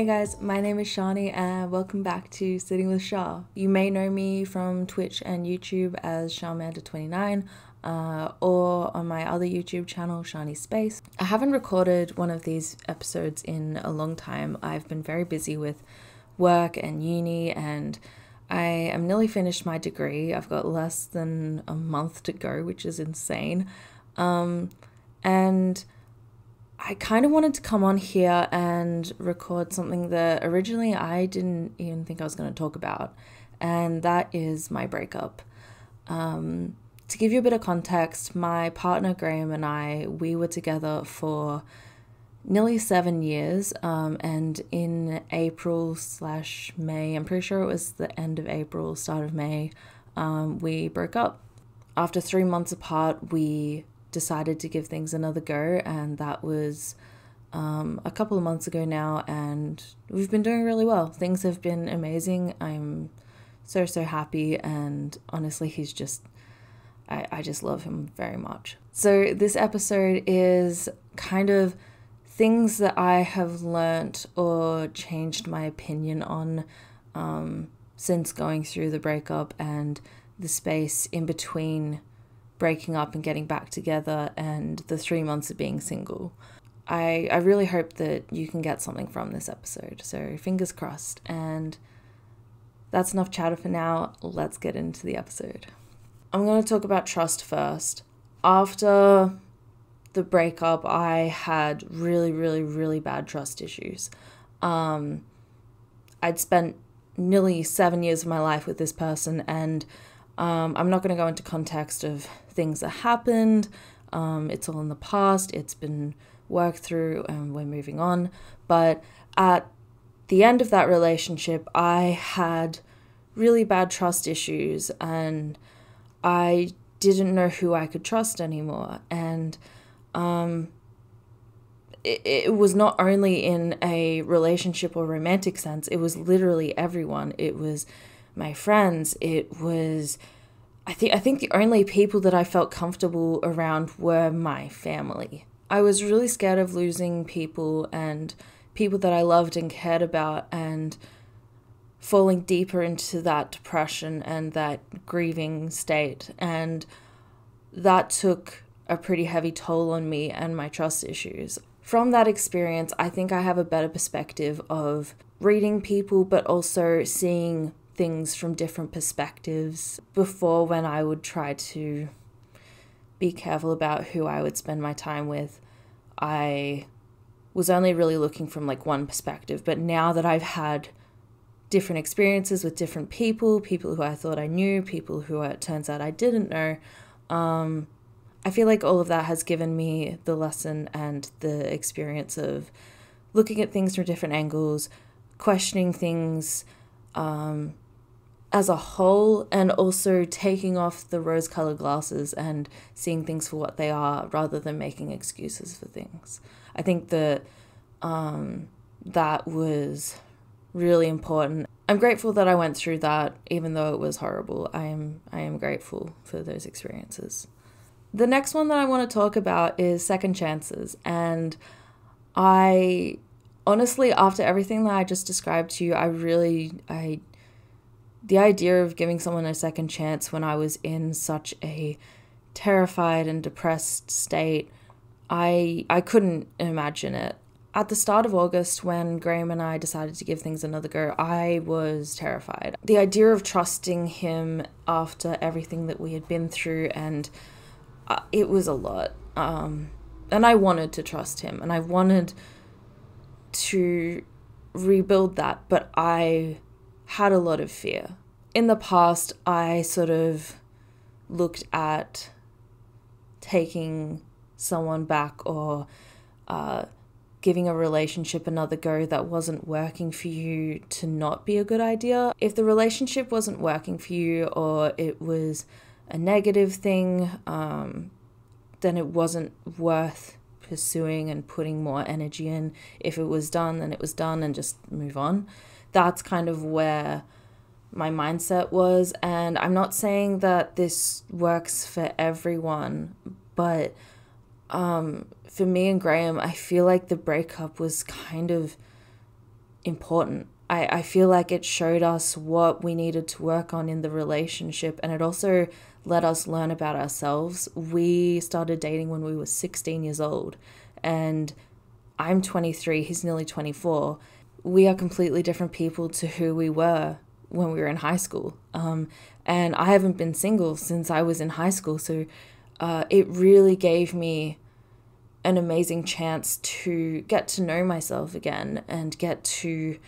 Hey guys, my name is Shani and welcome back to Sitting with Shar. You may know me from Twitch and YouTube as Sharmanda29 or on my other YouTube channel, Shani Space. I haven't recorded one of these episodes in a long time. I've been very busy with work and uni and I am nearly finished my degree. I've got less than a month to go, which is insane. And I kind of wanted to come on here and record something that originally I didn't even think I was going to talk about, and that is my breakup. To give you a bit of context, my partner Graham and I, we were together for nearly 7 years, and in April/May, I'm pretty sure it was the end of April, start of May, we broke up. After 3 months apart, we decided to give things another go, and that was a couple of months ago now, and we've been doing really well. Things have been amazing. I'm so happy, and honestly he's just I just love him very much. So this episode is kind of things that I have learnt or changed my opinion on since going through the breakup and the space in between breaking up and getting back together and the 3 months of being single. I really hope that you can get something from this episode, so fingers crossed. And that's enough chatter for now. Let's get into the episode. I'm going to talk about trust first. After the breakup, I had really bad trust issues. I'd spent nearly 7 years of my life with this person, and I'm not going to go into context of things that happened. It's all in the past. It's been worked through and we're moving on. But at the end of that relationship, I had really bad trust issues and I didn't know who I could trust anymore. And it was not only in a relationship or romantic sense, it was literally everyone. It was my friends. It was, I think the only people that I felt comfortable around were my family. I was really scared of losing people and people that I loved and cared about, and falling deeper into that depression and that grieving state. And that took a pretty heavy toll on me and my trust issues. From that experience, I think I have a better perspective of reading people, but also seeing things from different perspectives. Before, when I would try to be careful about who I would spend my time with, I was only really looking from like one perspective. But now that I've had different experiences with different people who I thought I knew, people who it turns out I didn't know, I feel like all of that has given me the lesson and the experience of looking at things from different angles, questioning things as a whole, and also taking off the rose-colored glasses and seeing things for what they are rather than making excuses for things. I think that that was really important. I'm grateful that I went through that, even though it was horrible. I am grateful for those experiences. The next one that I want to talk about is second chances. And I honestly, after everything that I just described to you, the idea of giving someone a second chance when I was in such a terrified and depressed state, I couldn't imagine it. At the start of August, when Graham and I decided to give things another go, I was terrified. The idea of trusting him after everything that we had been through, and it was a lot. And I wanted to trust him, and I wanted to rebuild that, but I had a lot of fear. In the past, I sort of looked at taking someone back or giving a relationship another go that wasn't working for you to not be a good idea. If the relationship wasn't working for you, or it was a negative thing, then it wasn't worth pursuing and putting more energy in. If it was done, then it was done, and just move on. That's kind of where my mindset was. And I'm not saying that this works for everyone, but for me and Graham, I feel like the breakup was kind of important. I feel like it showed us what we needed to work on in the relationship, and it also let us learn about ourselves. We started dating when we were 16 years old, and I'm 23, he's nearly 24. We are completely different people to who we were when we were in high school. And I haven't been single since I was in high school, so it really gave me an amazing chance to get to know myself again and get to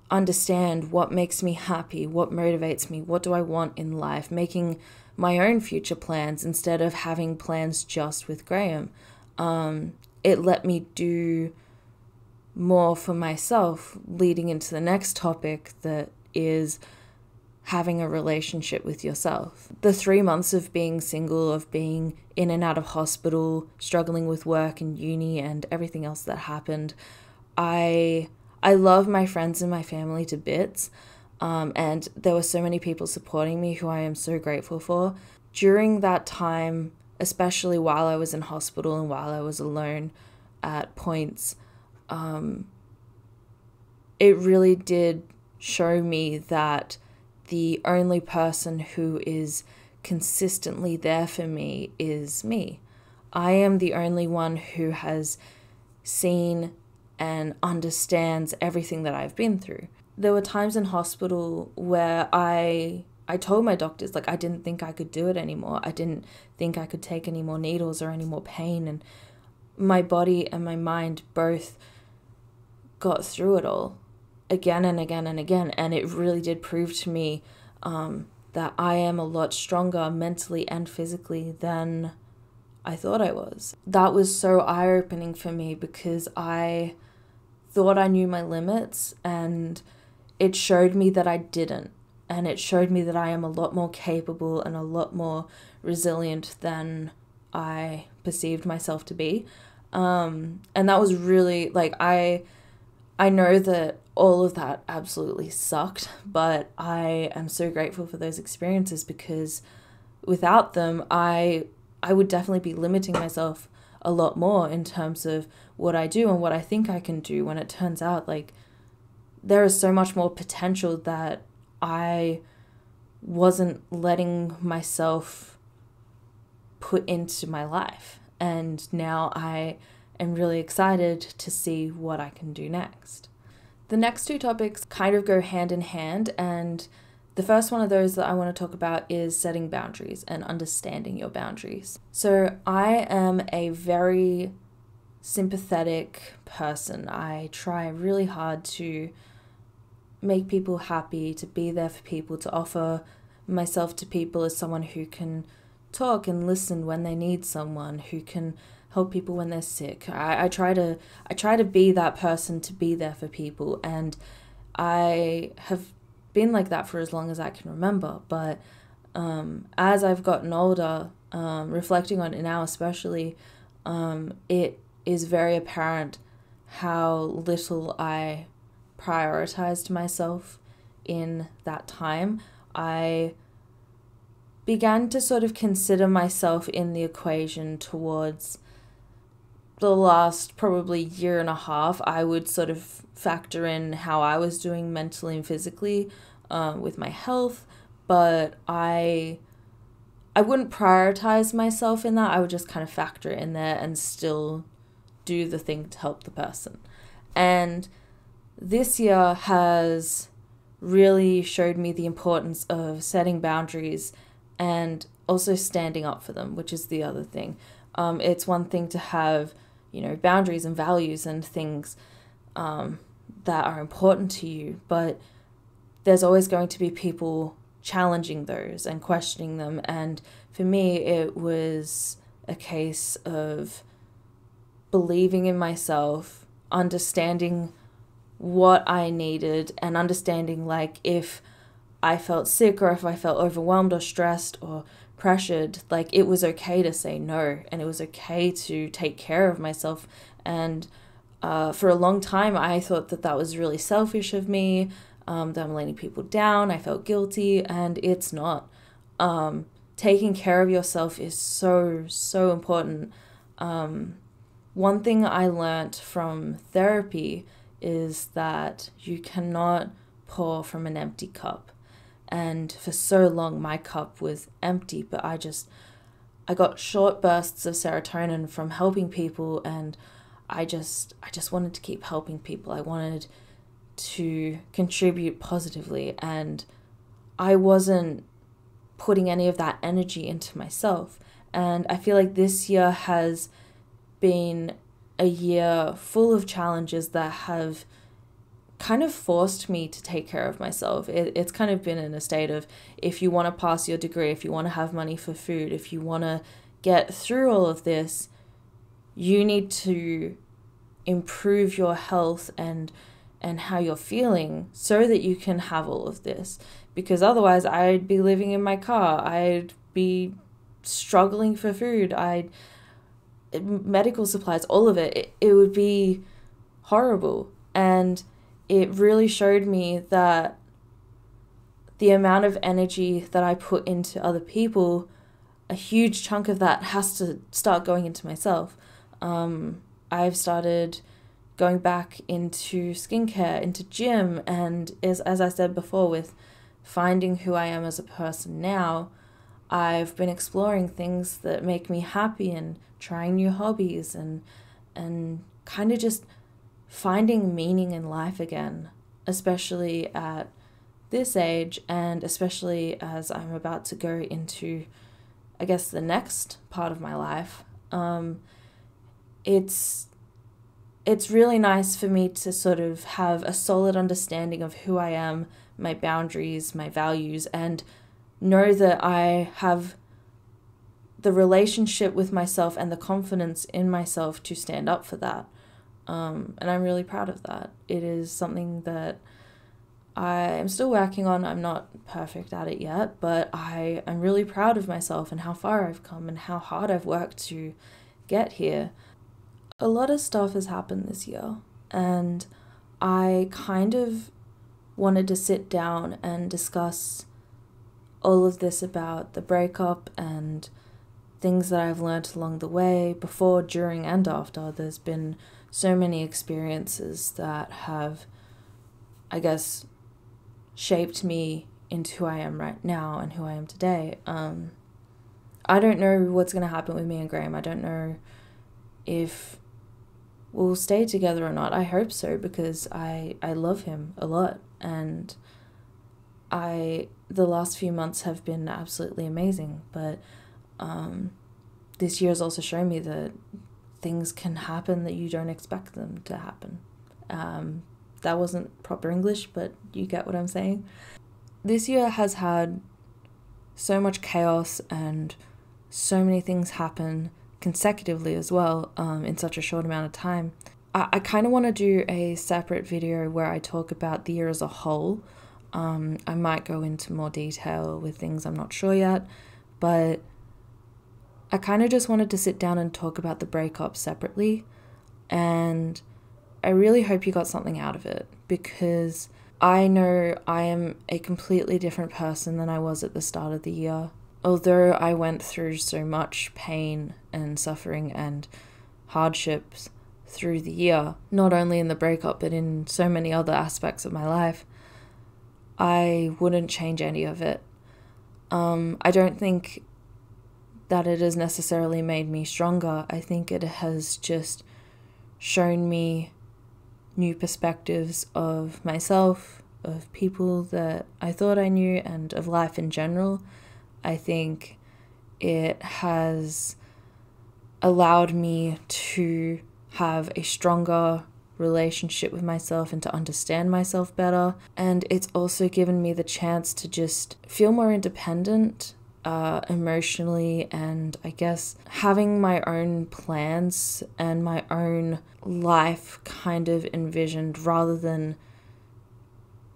understand what makes me happy, what motivates me, what do I want in life, making my own future plans instead of having plans just with Graham. It let me do more for myself, leading into the next topic, that is having a relationship with yourself. The 3 months of being single, of being in and out of hospital, struggling with work and uni and everything else that happened, I love my friends and my family to bits, and there were so many people supporting me who I am so grateful for. During that time, especially while I was in hospital and while I was alone at points, it really did show me that the only person who is consistently there for me is me. I am the only one who has seen and understands everything that I've been through. There were times in hospital where I told my doctors, like, I didn't think I could do it anymore. I didn't think I could take any more needles or any more pain, and my body and my mind both got through it all again and again and again, and it really did prove to me that I am a lot stronger mentally and physically than I thought I was. That was so eye-opening for me because I thought I knew my limits, and it showed me that I didn't, and it showed me that I am a lot more capable and a lot more resilient than I perceived myself to be. And that was really, like, I know that all of that absolutely sucked, but I am so grateful for those experiences, because without them, I would definitely be limiting myself a lot more in terms of what I do and what I think I can do, when it turns out, like, there is so much more potential that I wasn't letting myself put into my life. And now I am really excited to see what I can do next. The next two topics kind of go hand in hand, and the first one of those that I want to talk about is setting boundaries and understanding your boundaries. So I am a very sympathetic person. I try really hard to make people happy, to be there for people, to offer myself to people as someone who can talk and listen when they need someone, who can help people when they're sick. I try to be that person, to be there for people, and I have been like that for as long as I can remember. But as I've gotten older, reflecting on it now especially, it is very apparent how little I prioritized myself in that time. I began to sort of consider myself in the equation towards the last probably year and a half. I would sort of factor in how I was doing mentally and physically with my health, but I wouldn't prioritize myself in that. I would just kind of factor it in there and still do the thing to help the person. And this year has really showed me the importance of setting boundaries and also standing up for them, which is the other thing. It's one thing to have, boundaries and values and things that are important to you, but there's always going to be people challenging those and questioning them. And for me, it was a case of believing in myself, understanding what I needed, and understanding, like, if I felt sick or if I felt overwhelmed or stressed or pressured, like, it was okay to say no, and it was okay to take care of myself. And for a long time, I thought that was really selfish of me, that I'm letting people down. I felt guilty, and it's not. Taking care of yourself is so, so important. One thing I learnt from therapy is that you cannot pour from an empty cup. And for so long, my cup was empty, but I got short bursts of serotonin from helping people, and I just wanted to keep helping people. I wanted to contribute positively, and I wasn't putting any of that energy into myself. And I feel like this year has been a year full of challenges that have kind of forced me to take care of myself. It's kind of been in a state of, if you want to pass your degree, if you want to have money for food, if you want to get through all of this, you need to improve your health and how you're feeling so that you can have all of this. Because otherwise I'd be living in my car, I'd be struggling for food, medical supplies, all of it, it would be horrible. And it really showed me that the amount of energy that I put into other people, a huge chunk of that has to start going into myself. I've started going back into skincare, into gym, and as I said before, with finding who I am as a person now, I've been exploring things that make me happy and trying new hobbies and kind of just finding meaning in life again, especially at this age, and especially as I'm about to go into, I guess, the next part of my life. It's really nice for me to sort of have a solid understanding of who I am, my boundaries, my values, and know that I have the relationship with myself and the confidence in myself to stand up for that. And I'm really proud of that. It is something that I am still working on. I'm not perfect at it yet, but I am really proud of myself and how far I've come and how hard I've worked to get here. A lot of stuff has happened this year, and I kind of wanted to sit down and discuss all of this about the breakup and things that I've learned along the way, before, during, and after. There's been so many experiences that have, I guess, shaped me into who I am right now and who I am today. I don't know what's going to happen with me and Graham. I don't know if we'll stay together or not. I hope so, because I love him a lot, and the last few months have been absolutely amazing, but this year has also shown me that things can happen that you don't expect them to happen. That wasn't proper English, but you get what I'm saying. This year has had so much chaos and so many things happen consecutively as well, in such a short amount of time. I kind of want to do a separate video where I talk about the year as a whole. I might go into more detail with things I'm not sure yet, but I kind of just wanted to sit down and talk about the breakup separately, and I really hope you got something out of it, because I know I am a completely different person than I was at the start of the year. Although I went through so much pain and suffering and hardships through the year, not only in the breakup but in so many other aspects of my life, I wouldn't change any of it. I don't think that it has necessarily made me stronger. I think it has just shown me new perspectives of myself, of people that I thought I knew, and of life in general. I think it has allowed me to have a stronger relationship with myself and to understand myself better. And it's also given me the chance to just feel more independent emotionally, and I guess having my own plans and my own life kind of envisioned, rather than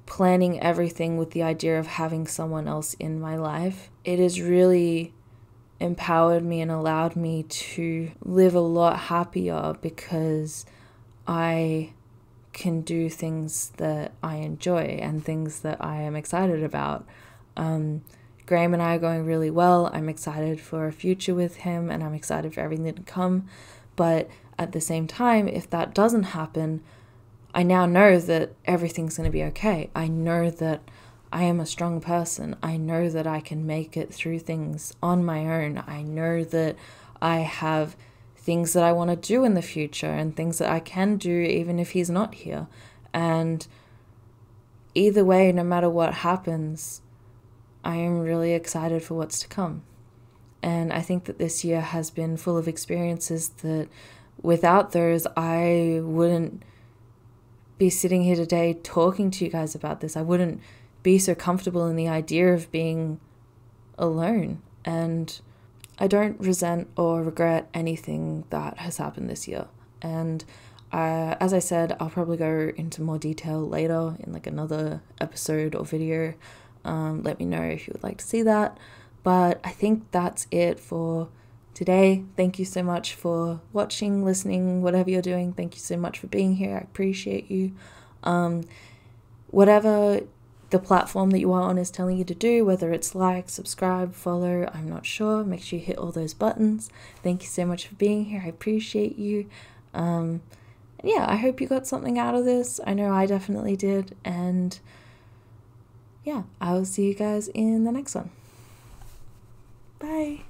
planning everything with the idea of having someone else in my life. It has really empowered me and allowed me to live a lot happier, because I can do things that I enjoy and things that I am excited about. Graham and I are going really well. I'm excited for a future with him, and I'm excited for everything to come. But at the same time, if that doesn't happen, I now know that everything's going to be okay. I know that I am a strong person. I know that I can make it through things on my own. I know that I have things that I want to do in the future and things that I can do even if he's not here. And either way, no matter what happens, I am really excited for what's to come. And I think that this year has been full of experiences that without those, I wouldn't be sitting here today talking to you guys about this. I wouldn't be so comfortable in the idea of being alone. And I don't resent or regret anything that has happened this year. And as I said, I'll probably go into more detail later in like another episode or video. Let me know if you would like to see that. But I think that's it for today. Thank you so much for watching, listening, whatever you're doing. Thank you so much for being here. I appreciate you. Whatever the platform that you are on is telling you to do, whether it's like, subscribe, follow, I'm not sure. Make sure you hit all those buttons. Thank you so much for being here. I appreciate you. Yeah, I hope you got something out of this. I know I definitely did. And yeah, I will see you guys in the next one. Bye.